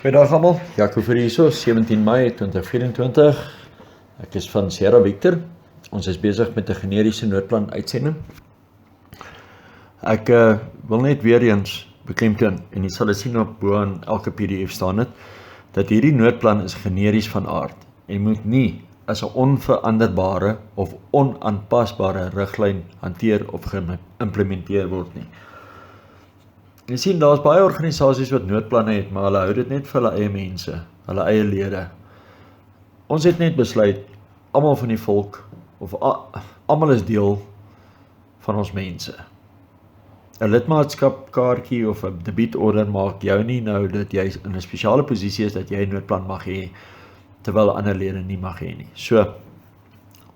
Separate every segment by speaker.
Speaker 1: Goeiedag almal, Jaco vir hierso, 17 Mei 2024. Ek is van Sierra Victor. Ons is besig met 'n generiese noodplan uitsending. Ek wil net weer eens beklemtoon, en jy sal dit sien op bo aan elke PDF staan dit, dat hierdie noodplan is generies van aard en moet nie as 'n onveranderbare of onaanpasbare riglyn hanteer of geïmplementeer word nie. Jy sien, daar's baie organisasies wat noodplanne het, maar hulle hou dit net vir hulle eie mense, hulle eie lede. Ons het net besluit, almal van die volk, of almal is deel van ons mense. 'n Lidmaatskapkaartjie of 'n debietorder maak jou nie nou dat jy in 'n spesiale posisie is dat jy 'n noodplan mag hê, terwyl ander lede nie mag hê nie. So,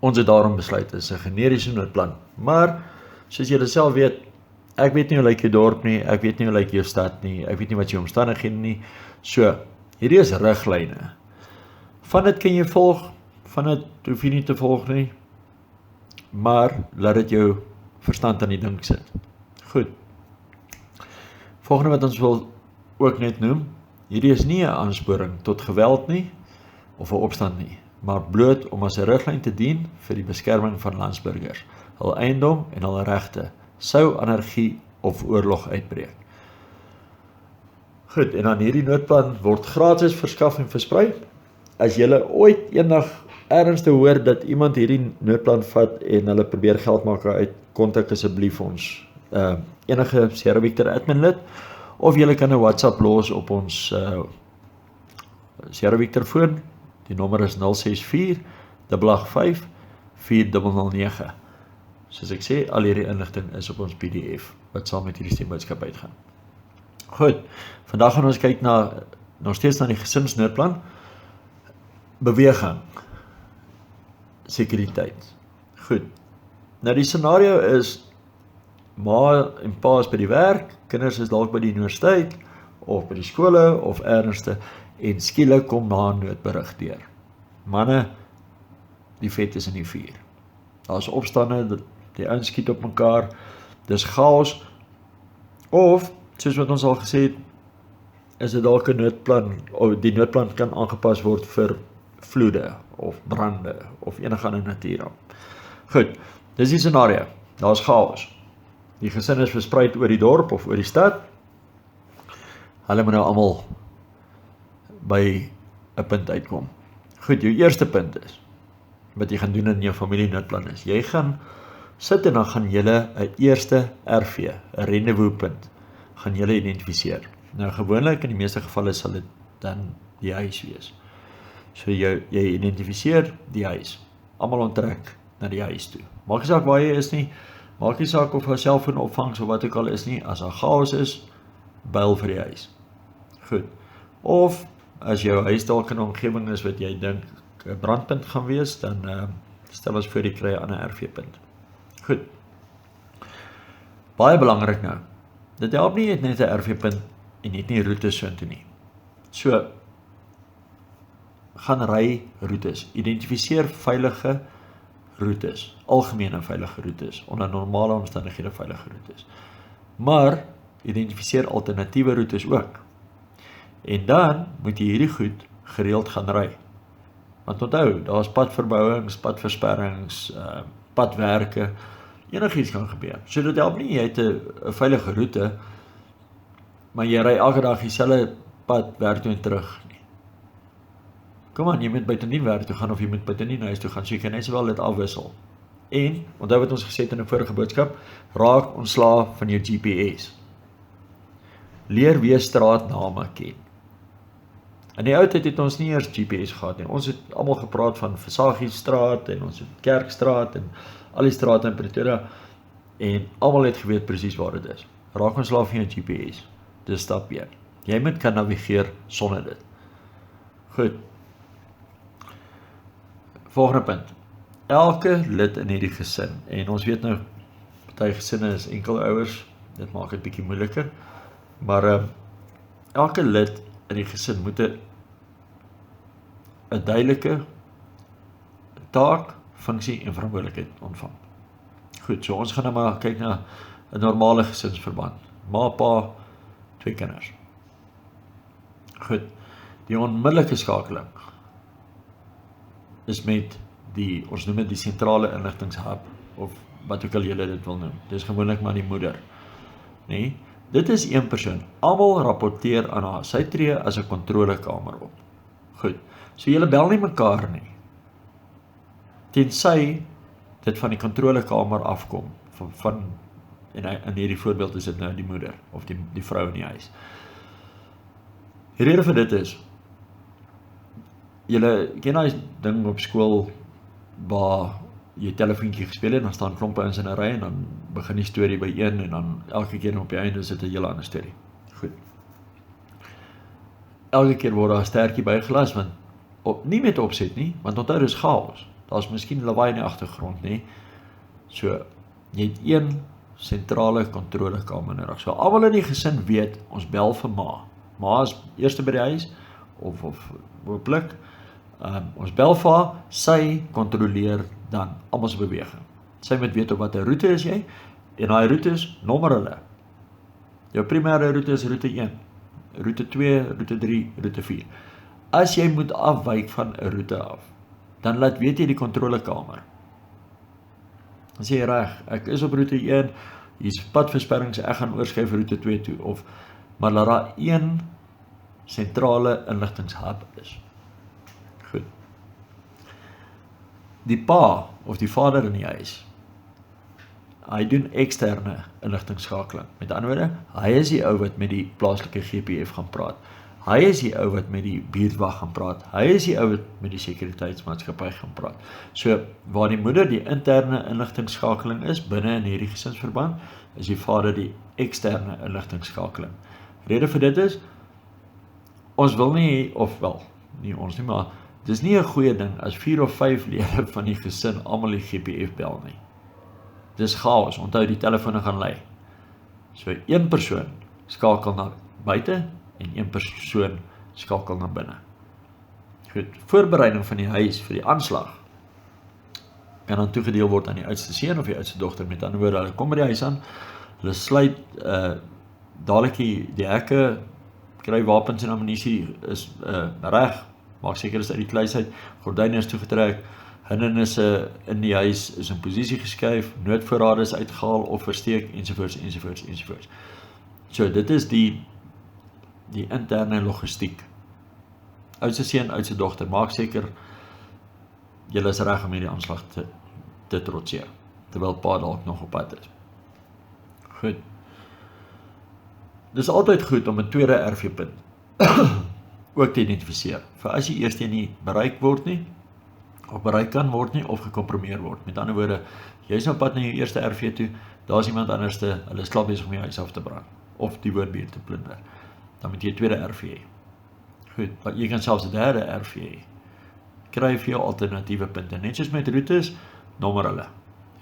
Speaker 1: ons het daarom besluit, dit is 'n generiese noodplan. Maar, soos julle self weet, ek weet nie hoe lyk jou dorp nie, ek weet nie hoe lyk jou stad nie, ek weet nie wat jou omstandighede nie. So, hierdie is riglyne. Van dit kan jy volg, van dit hoef jy nie te volg nie, maar laat dit jou verstand aan die dink sit. Goed. Volgende wat ons wil ook net noem, hierdie is nie 'n aansporing tot geweld nie, of 'n opstand nie, maar bloot om as 'n riglyn te dien vir die beskerming van landsburgers, hul eiendom en hul regte, sou anargie of oorlog uitbreek. Goed, en dan hierdie noodplan word gratis verskaf en versprei. As julle ooit eendag ergens te hoor dat iemand hierdie noodplan vat en hulle probeer geld maak uit, kontak asseblief ons enige Sierra Victor admin lid, of julle kan 'n WhatsApp los op ons Sierra Victor foon. Die nommer is 064 885 4009. Soos ek sê, al hierdie inligting is op ons PDF, wat saam met hierdie stemboodskap uitgaan. Goed, vandag gaan ons kyk nog steeds na die gesinsnoodplan. Beweging, sekuriteit. Goed, nou die scenario is, ma en pa is by die werk, kinders is dalk by die universiteit, of by die skole, of ernstig, en skielik kom na 'n noodberig deur. Manne, die vet is in die vuur. Daar is opstande, die ouens skiet op mekaar, dis chaos, of, soos wat ons al gesê het, is dit dalk 'n noodplan, of die noodplan kan aangepas word vir vloede, of brande, of enige ander natuurramp. Goed, dis die scenario, daar is chaos. Die gesin is verspreid oor die dorp, of oor die stad, hulle moet nou almal by 'n punt uitkom. Goed, jou eerste punt is, wat jy gaan doen in jou familie noodplan is, jy gaan sit en dan gaan julle 'n eerste RV, 'n rendezvouspunt, gaan julle identifiseer. Nou gewoonlik in die meeste gevalle sal dit dan die huis wees. So jy identifiseer die huis, almal onttrek na die huis toe. Maak nie saak waar jy is nie, maak nie saak of jou selfoon opvangs of wat ook al is nie, as daar chaos is, byl vir die huis. Goed, of as jou huis dalk in 'n omgewing is wat jy dink 'n brandpunt gaan wees, dan stel ons voor jy kry 'n ander RV-punt. Goed. Baie belangrik nou. Dit help nie net 'n RV-punt en net nie roetes soontoe nie. So, gaan ry roetes. Identifiseer veilige roetes, algemene veilige roetes, onder normale omstandighede veilige roetes. Maar identifiseer alternatiewe roetes ook. En dan moet jy hierdie goed gereeld gaan ry. Want onthou, daar is padverbouings, padversperrings, padwerke, enigiets kan gebeur. So dit help nie, jy het 'n veilige roete, maar jy ry elke dag dieselfde pad werk toe en terug nie. Kom aan, jy moet buitendien werk toe gaan, of jy moet buitendien huis toe gaan, so jy kan net sowel dit afwissel. En, onthou wat ons gesê het in 'n vorige boodskap, raak ontslaaf van jou GPS. Leer weer straatname ken. In die ou tyd het ons nie eers GPS gehad nie. Ons het almal gepraat van Versagiestraat en ons het Kerkstraat en al die strate in Pretoria en almal het geweet presies waar dit is. Raak ontslaaf van jou GPS. Dis stap 1. Jy moet kan navigeer sonder dit. Goed. Volgende punt. Elke lid in hierdie gesin, en ons weet nou, party gesinne is enkel ouers, dit maak dit bietjie moeiliker, maar elke lid in die gesin moet 'n duidelike taak, funksie en verantwoordelikheid ontvang. Goed, so ons gaan nou maar kyk na 'n normale gesinsverband. Ma, pa, 2 kinders. Goed, Die onmiddellike skakeling is met ons noem dit die sentrale inligtingshub, of wat ook al julle dit wil noem. Dis gewoonlik maar die moeder. Nee, dit is een persoon. Almal rapporteer aan haar. Sy tree as 'n kontrolekamer op. Goed. So julle bel nie mekaar nie. Tensy dit van die kontrolekamer afkom. En in hierdie voorbeeld is dit nou die moeder of die vrou in die huis. Die rede vir dit is, julle ken daai ding op skool waar jy telefoontjie gespeel het, dan staan klompe ouens in 'n ry en dan begin die storie by een en dan elke keer op die einde is dit 'n hele ander storie. Goed. Elke keer word daar 'n stertjie bygelas, want nie met opset nie, want onthou dis chaos. Daar's miskien lawaai in die agtergrond, nê. So jy het een sentrale kontrolekamer nodig. So almal in die gesin weet, ons bel vir ma. Ma is eerste by die huis of hooplik. Ons bel vir haar, sy kontroleer dan almal se beweging. Sy moet weet op watter roete is jy, en daai roetes nommer hulle. Jou primêre roete is roete 1, roete 2, roete 3, roete 4. As jy moet afwyk van 'n roete af, dan laat weet jy die kontrolekamer. Dan sê jy reg, ek is op roete 1, hier's padversperring, so ek gaan oorskuif roete 2 toe, maar laat daar een sentrale inligtingshub is. Goed. Die pa of die vader in die huis, hy doen eksterne inligtingskakeling. Met ander woorde, hy is die ou wat met die plaaslike GPF gaan praat. Hy is die ou wat met die buurtwag gaan praat. Hy is die ou wat met die sekuriteitsmaatskappy gaan praat. So, waar die moeder die interne inligtingskakeling is, binne in hierdie gesinsverband, is die vader die eksterne inligtingskakeling. Rede vir dit is, ons wil nie, of wel, nie ons nie, maar dis nie 'n goeie ding as 4 of 5 lede van die gesin almal die GPF bel nie. Dis chaos, onthou die telefone gaan lei. So een persoon skakel na buite en een persoon skakel na binne. Goed, voorbereiding van die huis vir die aanslag kan dan toegedeel word aan die oudste seun of die oudste dogter. Met ander woorde, hulle kom by die huis aan, hulle sluit dadelik die hekke, kry wapens en ammunisie is reg, maak seker is uit die kluis uit, gordyne is toegetrek, hindernisse in die huis is in posisie geskuif, noodvoorrade is uitgehaal of versteek, ensovoorts. So dit is die interne logistiek. Oudste seun, oudste dogter, maak seker julle is reg om hierdie aanslag te trotseer, terwyl pa dalk nog op pad is. Goed. Dis altyd goed om 'n tweede RV-punt ook te identifiseer, vir as die eerste nie bereik word nie, of bereik kan word nie, of gekompromeer word. Met ander woorde, jy is nou pad na jou eerste RV toe, daar is iemand anderste, hulle is klaar besig om jou huis af te brand, of die woonbuurt te plunder. Dan moet jy 'n tweede RV hê. Goed, maar jy kan selfs 'n derde RV hê. Kry vir jou alternatiewe punte, net soos met roetes, nommer hulle.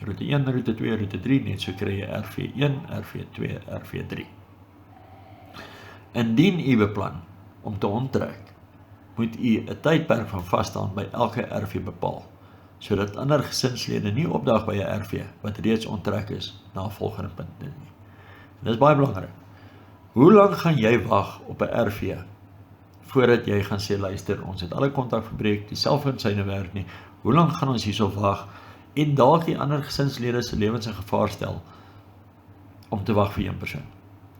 Speaker 1: Roete 1, roete 2, roete 3, net so kry jy RV1, RV2, RV3. Indien u beplan om te onttrek, moet u 'n tydperk van vasstaan by elke RV bepaal, sodat ander gesinslede nie opdag by 'n RV wat reeds onttrek is na 'n volgende punt nie. Dit is baie belangrik. Hoe lank gaan jy wag op 'n RV voordat jy gaan sê, luister, ons het alle kontak verbreek, die selfoon syne werk nie, hoe lank gaan ons hierso wag en dalk die ander gesinslede se lewens in gevaar stel om te wag vir een persoon.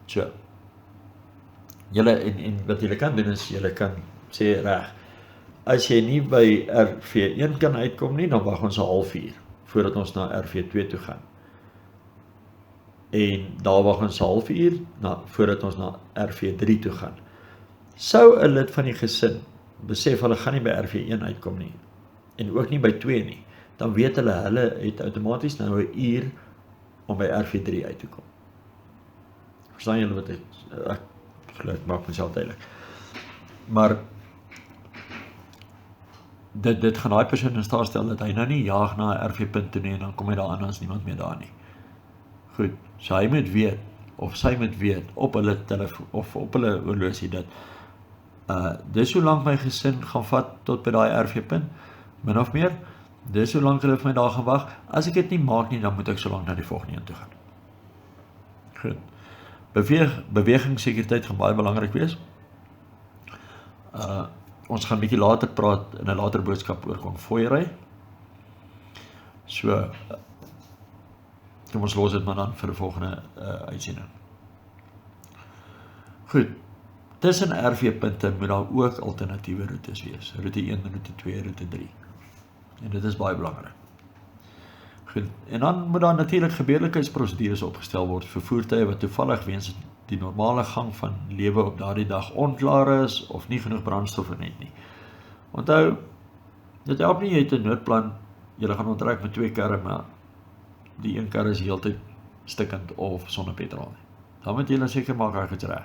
Speaker 1: So, julle en wat julle kan doen is, julle kan sê reg, as jy nie by RV1 kan uitkom nie, dan wag ons 'n halfuur voordat ons na RV2 toe gaan. En daar wag ons 'n halfuur voordat ons na RV3 toe gaan. Sou 'n lid van die gesin besef hulle gaan nie by RV1 uitkom nie, en ook nie by 2 nie, dan weet hulle het outomaties nou 'n uur om by RV3 uit te kom. Verstaan julle wat ek maak myself duidelik. Maar dit gaan daai persoon in staat stel dat hy nou nie jaag na 'n RV-punt toe nie en dan kom hy daar aan as niemand meer daar nie. Goed, so hy moet weet, of sy moet weet, op hulle telefoon, of op hulle horlosie dat dis hoe lank my gesin gaan vat tot by daai RV-punt, min of meer, dis hoe lank hulle vir my daar gaan wag, as ek dit nie maak nie, dan moet ek so lank na die volgende een toe gaan. Goed, bewegingssekuriteit gaan baie belangrik wees. Ons gaan 'n bietjie later praat in 'n later boodskap oor konvoiery. So, kom ons los dit maar dan vir die volgende uitsending. Goed, tussen RV-punte moet daar ook alternatiewe roetes wees. Roete 1, roete 2, roete 3. En dit is baie belangrik. Goed, en dan moet daar natuurlik gebeurlikheidsprosedures opgestel word vir voertuie wat toevallig weens die normale gang van lewe op daardie dag onklaar is of nie genoeg brandstof het nie. Onthou, dit help nie jy het 'n noodplan, jy gaan onttrek met 2 karre, maar die een kar is heeltyd stikkend of sonder petrol nie. Dan moet jy seker maak hy het reg.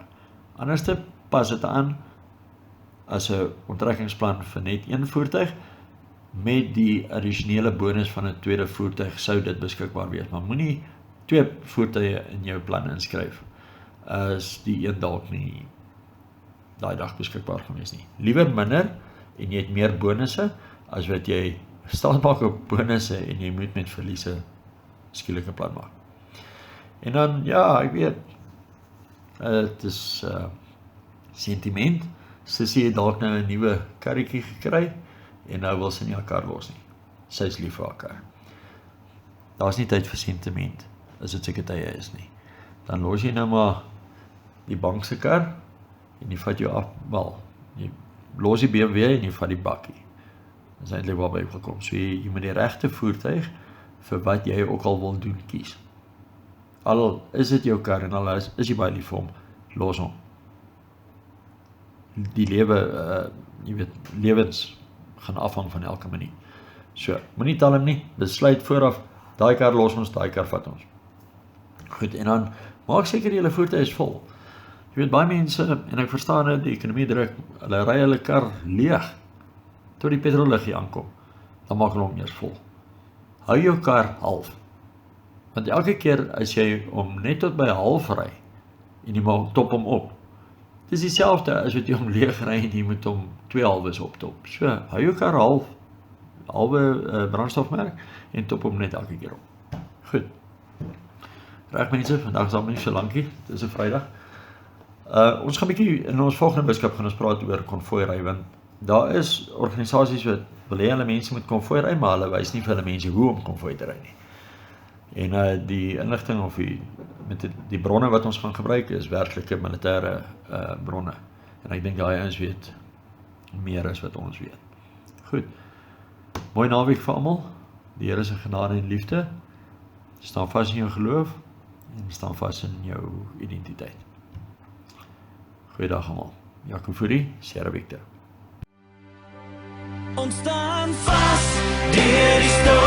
Speaker 1: Anders pas dit aan as 'n onttrekkingsplan vir net een voertuig, met die addisionele bonus van 'n tweede voertuig sou dit beskikbaar wees, maar moenie 2 voertuie in jou plan inskryf as die een dalk nie daai dag beskikbaar gewees nie. Liewer minder en jy het meer bonusse as wat jy staat maak op bonusse en jy moet met verliese skielike plan maak. En dan, ja, ek weet, het is sentiment, Sissie het dalk nou 'n nuwe karretjie gekry, en nou wil sy nie haar kar los nie. Sy is lief vir haar kar. Daar is nie tyd vir sentiment, as dit seker tye is nie. Dan los jy nou maar die bank se kar, en jy vat jou af, wel, jy los die BMW en jy vat die bakkie. Dat is eintlik waarby ek gekom. So jy moet die regte voertuig vir wat jy ook al wil doen kies. Al is dit jou kar en al is jy baie lief vir hom, los hom. Die lewe, jy weet, lewens gaan afhang van elke minuut. So, moenie tel hom nie, besluit vooraf, daai kar los ons, daai kar vat ons. Goed, en dan maak seker julle voertuig is vol. Jy weet, baie mense, en ek verstaan dit, die ekonomie druk, hulle ry hulle kar leeg, tot die petrolliggie aankom, dan maak hulle hom eers vol. Hou jou kar half, want elke keer as jy om net tot by half ry, en jy maak top hom op, dit is dieselfde as wat jy hom leeg ry en jy moet hom 2 halwes optop. So, hou jou kar halwe brandstofmerk en top hom net elke keer op. Goed. Reg mense, vandag is al nie so lankie, dit is 'n Vrydag. Ons gaan 'n bietjie in ons volgende boodskap gaan ons praat oor konvoiery, want daar is organisasies wat wil hê hulle mense moet konvoiery, maar hulle wys nie vir hulle mense hoe om konvooi te ry nie. En die inligting of met die bronne wat ons gaan gebruik is werklike militêre bronne. En ek dink daai ouens weet meer as wat ons weet. Goed. Mooi naweek vir almal. Die Here se genade en liefde. Staan vas in jou geloof en staan vas in jou identiteit. Goeiedag almal. Jaco Fourie, Sierra Victor.
Speaker 2: Ons staan vas deur die storm.